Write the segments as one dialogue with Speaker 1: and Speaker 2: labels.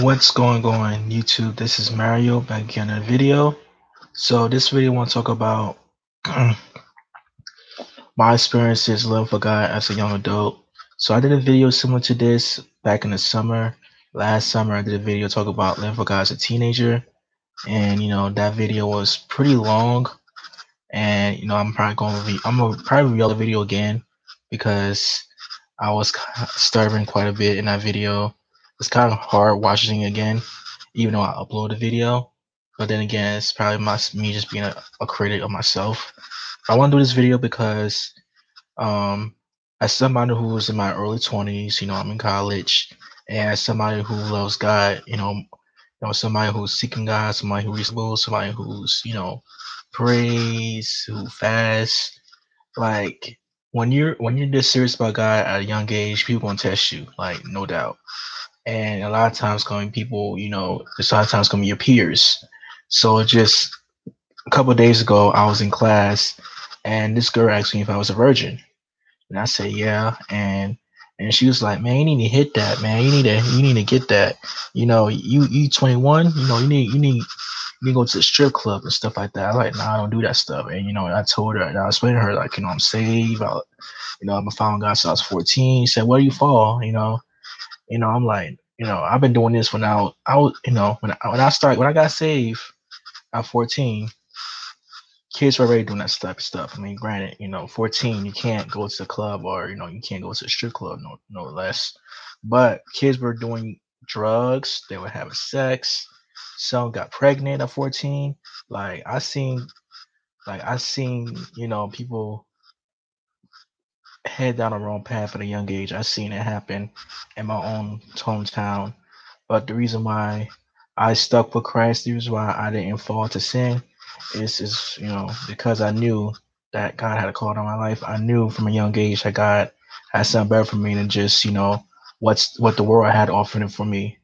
Speaker 1: What's going on YouTube? This is Mario back again in a video. So this video I want to talk about my experiences living for God as a young adult. So I did a video similar to this back in the summer. Last summer I did a video talk about living for God as a teenager. And that video was pretty long. And I'm gonna probably reel the video again because I was stuttering quite a bit in that video. It's kind of hard watching it again, even though I upload the video. But then again, it's probably me just being a critic of myself. I want to do this video because, um, as somebody who's in my early 20s, I'm in college, and as somebody who loves God, somebody who's seeking God, somebody who reads the Bible, somebody who's, prays, who fasts, like when you're this serious about God at a young age, people gonna test you, like no doubt. And a lot of times coming people, there's a lot of times gonna be your peers. So just a couple of days ago I was in class and this girl asked me if I was a virgin. And I said yeah, and she was like, man, you need to hit that, man. You need to get that. You 21, you go to the strip club and stuff like that. I like, nah, I don't do that stuff. And I told her, and I explained to her, like, I'm saved. I'm a found God since I was 14. She said, where do you fall? I'm like, I've been doing this I was, when I got saved at 14, kids were already doing that type of stuff. I mean, granted, 14, you can't go to the club or, you can't go to a strip club, no less. But kids were doing drugs, they were having sex. Some got pregnant at 14. Like I seen, people head down the wrong path at a young age. I seen it happen in my own hometown. But the reason why I stuck with Christ, the reason why I didn't fall to sin is because I knew that God had a call on my life. I knew from a young age that God had something better for me than just, what the world had offered for me.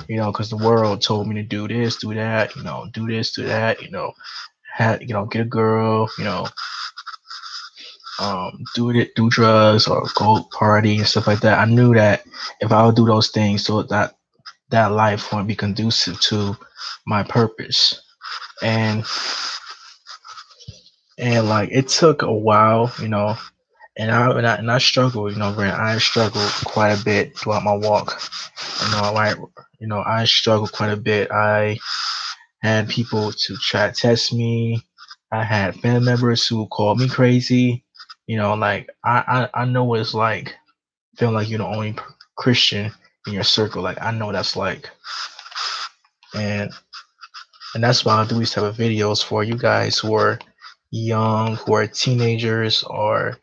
Speaker 1: Because the world told me to do this, do that, do this, do that, get a girl, do drugs or go party and stuff like that. I knew that if I would do those things, so that life wouldn't be conducive to my purpose. And like it took a while, and I struggled, Grant. I struggled quite a bit throughout my walk. I struggled quite a bit. I had people to try to test me. I had family members who called me crazy. Like I know what it's like feeling like you're the only Christian in your circle. Like I know what that's like, and that's why I do these type of videos for you guys who are young, who are teenagers, or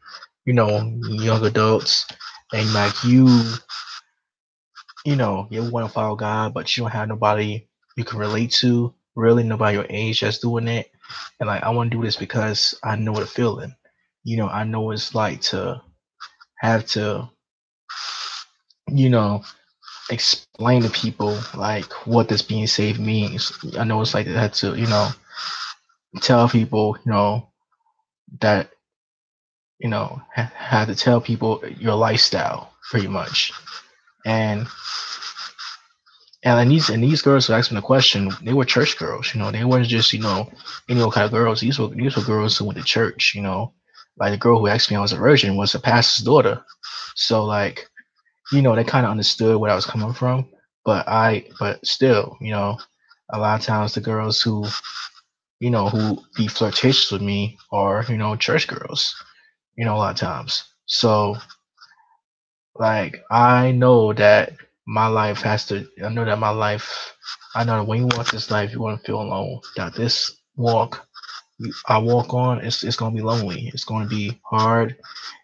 Speaker 1: young adults, and like you want to follow God, but you don't have nobody you can relate to, really nobody your age that's doing it. And like I want to do this because I know what it's feeling. I know what it's like to have to, you know, explain to people like what this being saved means. I know it's like I had to, tell people, that had to tell people your lifestyle pretty much. And and these girls who asked me the question, they were church girls. They weren't just any old kind of girls. These were girls who went to church. Like the girl who asked me I was a virgin was a pastor's daughter. So like they kind of understood where I was coming from. But still, a lot of times the girls who be flirtatious with me are church girls. A lot of times. So like I know that my life, I know that when you walk this life, you want to feel alone. That this walk I walk on, it's going to be lonely. It's going to be hard.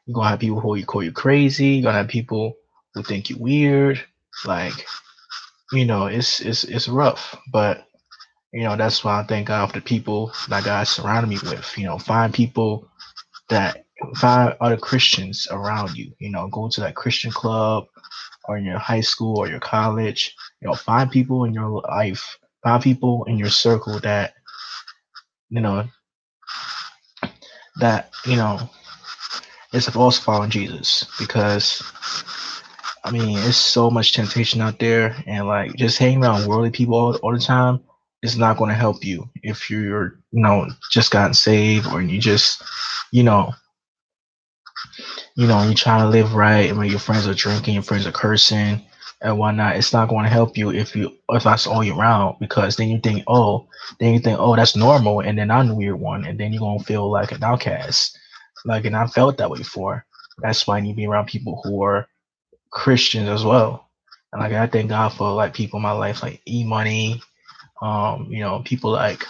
Speaker 1: You're going to have people who call you crazy. You're going to have people who think you weird. Like, it's rough. But, that's why I thank God for the people that God surrounded me with. That find other Christians around you. Go to that Christian club or in your high school or your college. Find people in your life, find people in your circle that you know that is also following Jesus. Because I mean, it's so much temptation out there, and like just hanging around worldly people all the time is not going to help you if you're, just gotten saved or you just, you know, you're trying to live right, and when your friends are drinking, your friends are cursing and whatnot, it's not going to help you if that's all you're around, because then you think, oh, that's normal, and then I'm the weird one, and then you're gonna feel like an outcast. Like, and I felt that way before. That's why I need to be around people who are Christians as well. And like I thank God for like people in my life like E Money, people like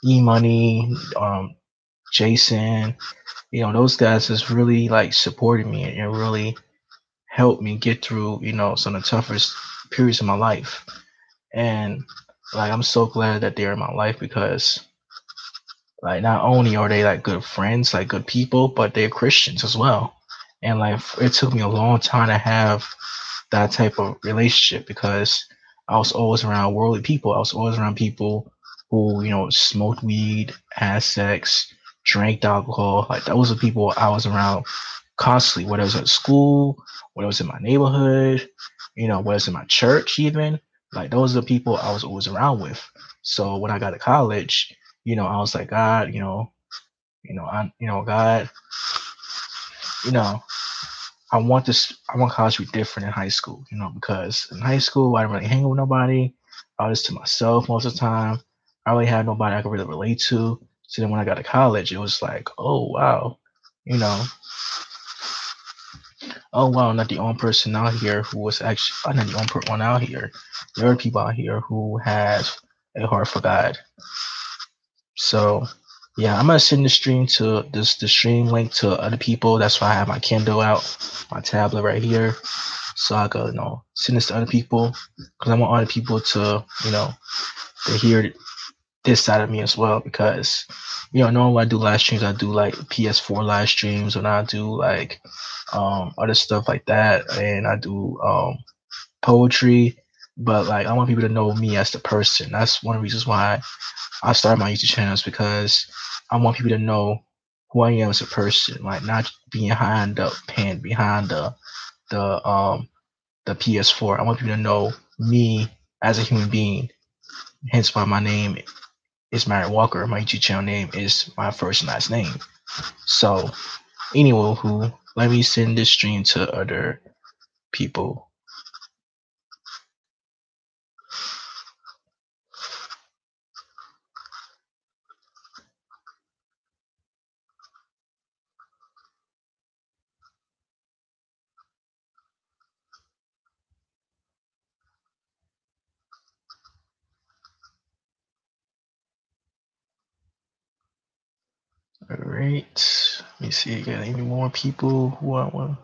Speaker 1: E Money, Jason, those guys just really like supported me and really helped me get through, some of the toughest periods of my life. And like I'm so glad that they're in my life, because like not only are they like good friends, like good people, but they're Christians as well. And like it took me a long time to have that type of relationship, because I was always around worldly people. I was always around people who, smoked weed, had sex, drank alcohol. Like those are people I was around constantly, whether it was at school, whether it was in my neighborhood, whether it's in my church even. Like those are the people I was always around with. So when I got to college, I was like, God, God, you know, I want college to be different in high school, because in high school I didn't really hang with nobody. I was to myself most of the time. I really had nobody I could really relate to. So then when I got to college, it was like, oh wow, you know, oh wow, I'm not the only person out here who was actually, I'm not the only one out here. There are people out here who have a heart for God. So yeah, I'm gonna send the stream to the stream link to other people. That's why I have my Kindle out, my tablet right here, so I could send this to other people, because I want other people to to hear this side of me as well. Because normally when I do live streams, I do like PS4 live streams, and I do like other stuff like that, and I do poetry. But like I want people to know me as the person. That's one of the reasons why I started my YouTube channels, because I want people to know who I am as a person, like not behind the pen, behind the PS4. I want people to know me as a human being. Hence why my name is Marriott Walker. My YouTube channel name is my first and last name. So anyway, who let me send this stream to other people. All right. Let me see. Got any more people who want one?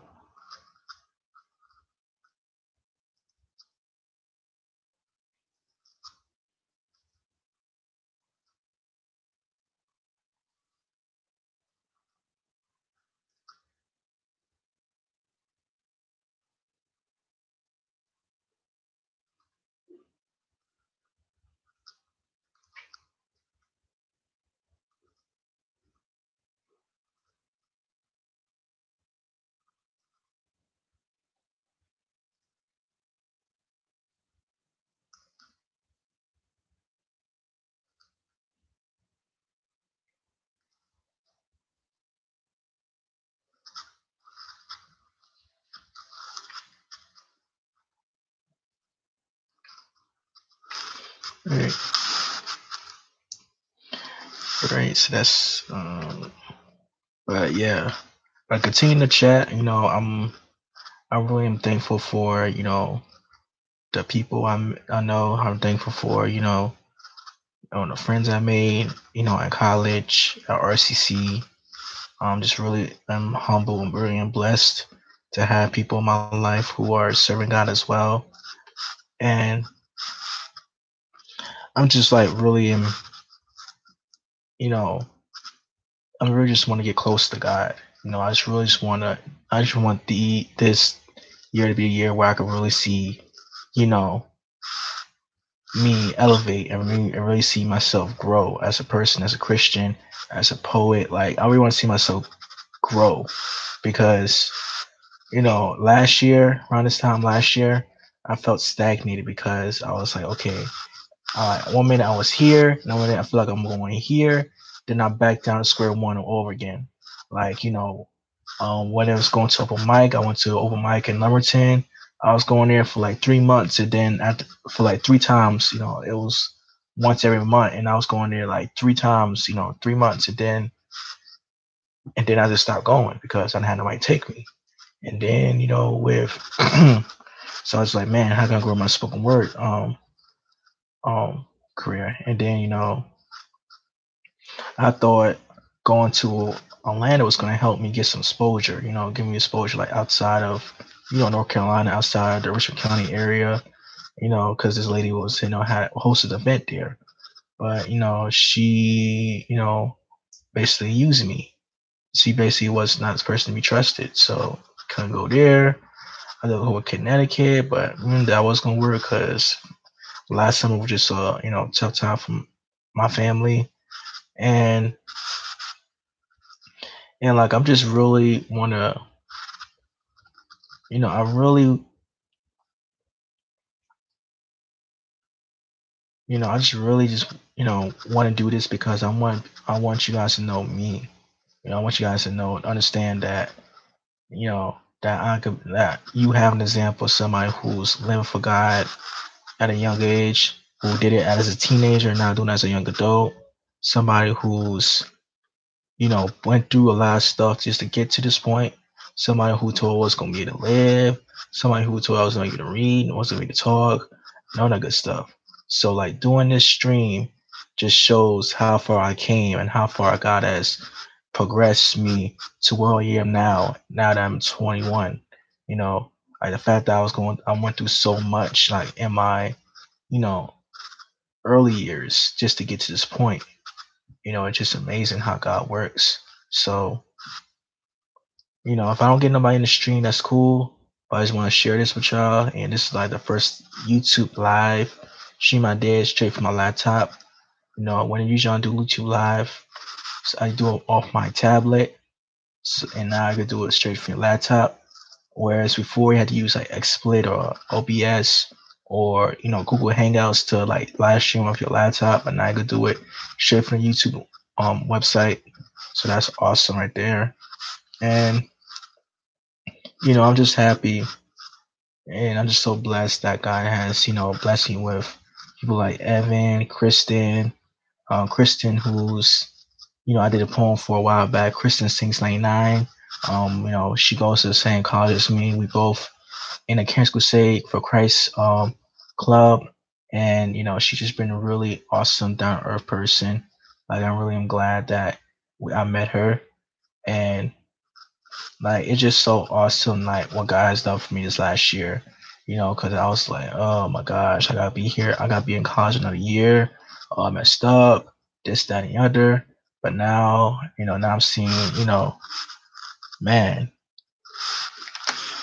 Speaker 1: All right. All right. So that's but yeah. But continue to chat. I really am thankful for the people I know. I'm thankful for the friends I made in college at RCC. Just really I'm humble and really am blessed to have people in my life who are serving God as well. And I'm just like really am you know I really just want to get close to God. I just really I just want this year to be a year where I can really see you know me elevate and really see myself grow as a person, as a Christian, as a poet. Like I really want to see myself grow, because last year, around this time last year, I felt stagnated because I was like, okay, 1 minute I was here, another minute I feel like I'm going here, then I'm back down to square one all over again. Like, when I was going to open mic, I went to open mic in Lumberton. I was going there for like 3 months, and then for like three times, it was once every month, and I was going there like three times, 3 months, and then I just stopped going because I didn't have nobody take me. And then, with so I was like, man, how can I grow my spoken word um career? And then, I thought going to Atlanta was going to help me get some exposure, give me exposure like outside of, North Carolina, outside the Richmond County area, because this lady was, had hosted an event there. But, she, basically used me. She basically was not a person to be trusted. So couldn't go there. I did go to Connecticut, but that was going to work because last summer was just a, tough time for my family. And like I'm just really want to, I really, I just really just, want to do this because I want you guys to know me. I want you guys to know and understand that, that you have an example of somebody who's living for God at a young age, who did it as a teenager, now doing it as a young adult. Somebody who's, went through a lot of stuff just to get to this point. Somebody who told us gonna be able to live. Somebody who told I was gonna be able to read, wasn't able to talk, and all that good stuff. So like doing this stream just shows how far I came and how far God has progressed me to where I am now. Now that I'm 21, you know, like the fact that I went through so much, like in my, you know, early years just to get to this point. It's just amazing how God works. So, if I don't get nobody in the stream, that's cool. But I just want to share this with y'all. And this is like the first YouTube live stream I did straight from my laptop. When I usually do YouTube live, so I do it off my tablet. So, and now I can do it straight from your laptop. Whereas before you had to use like XSplit or OBS or Google Hangouts to like live stream off your laptop, and now I could do it straight from the YouTube website. So that's awesome right there. And I'm just happy and I'm just so blessed that God has blessed me with people like Evan, Kristen, who's I did a poem for a while back. Kristen sings 99. She goes to the same college as me. We both in a Campus Crusade for Christ club, and she's just been a really awesome, down to earth person. Like I really am glad that I met her, and like it's just so awesome, like what God has done for me this last year. Because I was like, oh my gosh, I gotta be here. I gotta be in college another year. Oh, I messed up, this, that, and the other. But now, now I'm seeing, man,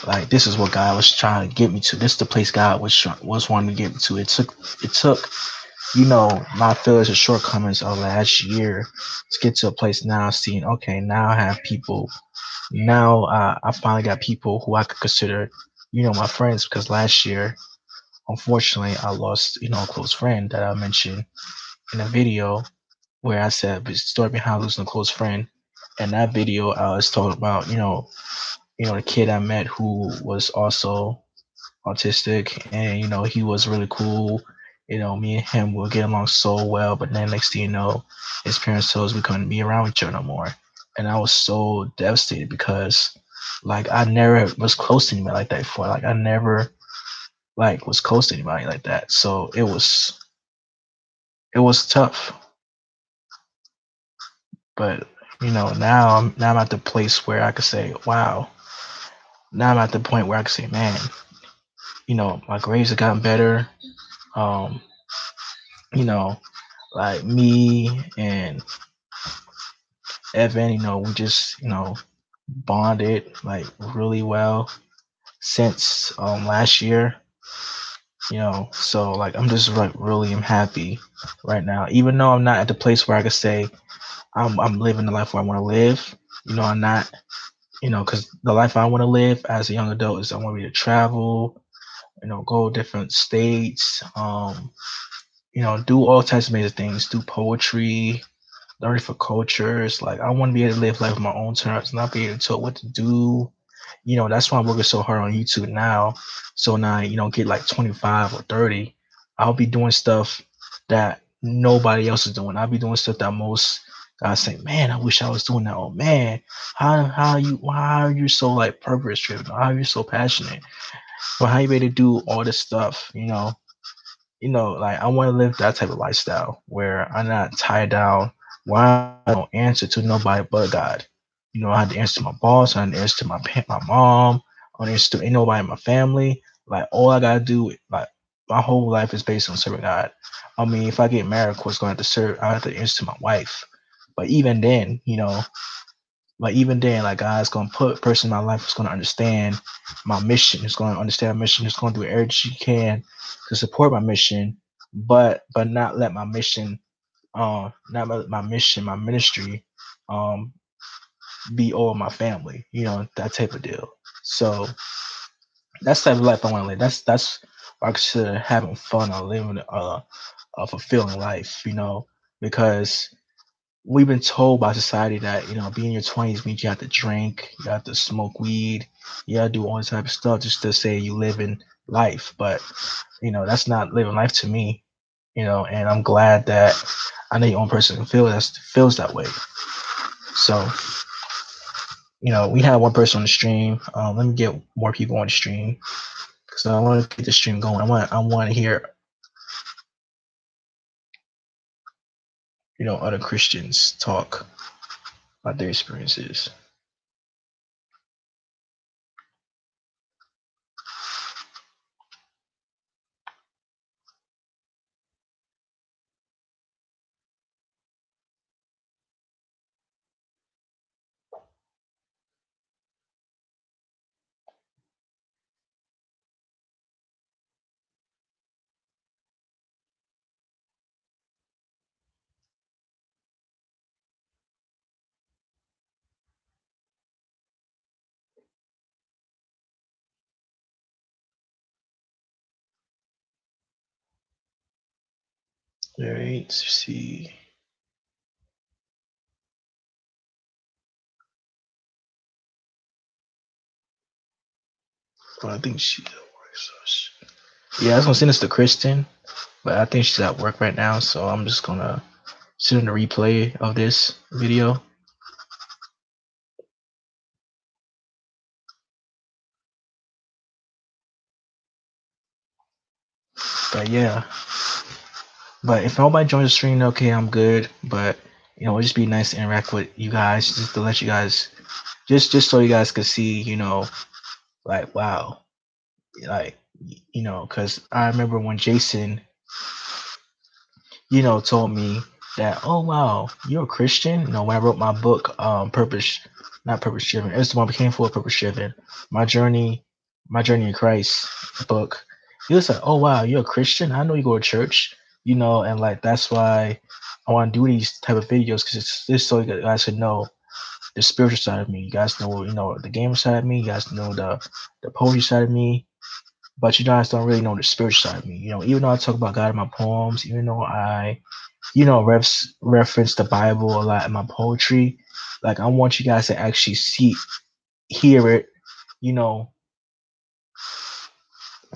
Speaker 1: like this is what God was trying to get me to. This is the place God was wanting to get me to. It took my failures and shortcomings of last year to get to a place now seeing, okay, now I have people. Now I finally got people who I could consider, my friends, because last year, unfortunately, I lost, a close friend that I mentioned in a video where I said the story behind losing a close friend. In that video, I was talking about, the kid I met who was also autistic, and he was really cool. Me and him will get along so well, but then next thing you know, his parents told us we couldn't be around each other no more, and I was so devastated because, like, I never was close to anybody like that before. Like, I never like was close to anybody like that, so it was tough. But now I'm at the place where I could say, wow. Now I'm at the point where I could say, man, my grades have gotten better. Um, you know, like me and Evan, we just, bonded like really well since last year, so like I'm just like really am happy right now. Even though I'm not at the place where I could say I'm living the life where I want to live, I'm not, because the life I want to live as a young adult is I want to be to travel, go different states, do all types of amazing things, do poetry, learn different cultures. Like I want to be able to live life on my own terms, not be able to tell what to do. That's why I'm working so hard on YouTube now. So now, get like 25 or 30, I'll be doing stuff that nobody else is doing. I'll be doing stuff that most guys say, man, I wish I was doing that. Oh man, how are you so like purpose driven? How are you so passionate? Well, how you able to do all this stuff? Like I want to live that type of lifestyle where I'm not tied down. Why I don't answer to nobody but God. I had to answer to my boss. I had to answer to my mom. I don't answer to ain't nobody in my family. Like all I gotta do, like my whole life is based on serving God. I mean, if I get married, of course, gonna have to serve. I have to answer to my wife. But even then, like God's gonna put a person in my life who's gonna understand my mission, who's gonna understand my mission, who's gonna do everything she can to support my mission, but not let my mission, my ministry, um, be all my family, that type of deal. So that's the type of life I want to live. That's what I consider having fun or living a fulfilling life, because we've been told by society that being in your 20s means you have to drink, you have to smoke weed, you have to do all this type of stuff just to say you live in life. But that's not living life to me. And I'm glad that I know your own person can feels that way. So we have one person on the stream. Let me get more people on the stream because I want to get the stream going. I want to hear other Christians talk about their experiences. All right, let's see. But I think she's at work. Yeah, I was gonna send this to Kristen, but I think she's at work right now, so I'm just gonna send her the replay of this video. But yeah, but if nobody joins the stream, okay, I'm good. But it'll just be nice to interact with you guys, just to let you guys, just so you guys could see, like wow, like because I remember when Jason told me that, oh wow, you're a Christian. When I wrote my book, Purpose, not Purpose Driven, it's the one became full Purpose Driven, my journey, in Christ book. He was like, oh wow, you're a Christian. I know you go to church, and like that's why I want to do these type of videos because it's just so you guys can know the spiritual side of me. You guys know, the gamer side of me. You guys know the poetry side of me. But you guys don't really know the spiritual side of me. Even though I talk about God in my poems, even though I reference the Bible a lot in my poetry. Like I want you guys to actually hear it, you know,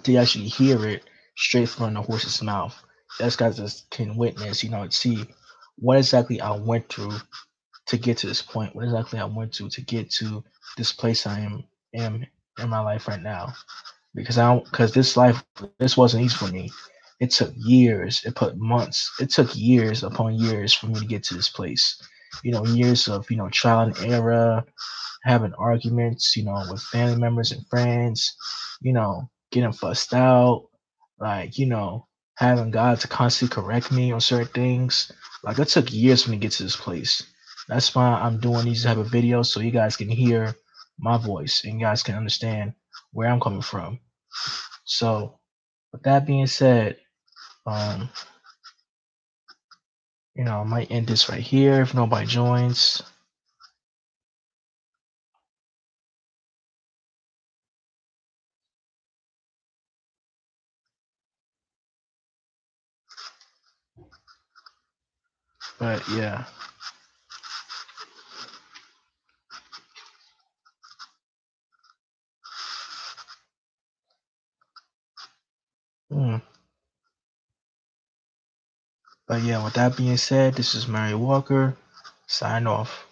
Speaker 1: to actually hear it straight from the horse's mouth. That's guys that can witness, see what exactly I went through to get to this point. What exactly I went to get to this place I am in my life right now. Because this wasn't easy for me. It took years. It put months. It took years upon years for me to get to this place. Years of trial and error, having arguments, with family members and friends, getting fussed out, like, having God to constantly correct me on certain things. Like it took years for me to get to this place. That's why I'm doing these type of videos so you guys can hear my voice and you guys can understand where I'm coming from. So with that being said, um, I might end this right here if nobody joins. But yeah. Mm. But yeah, with that being said, this is Mary Walker. Sign off.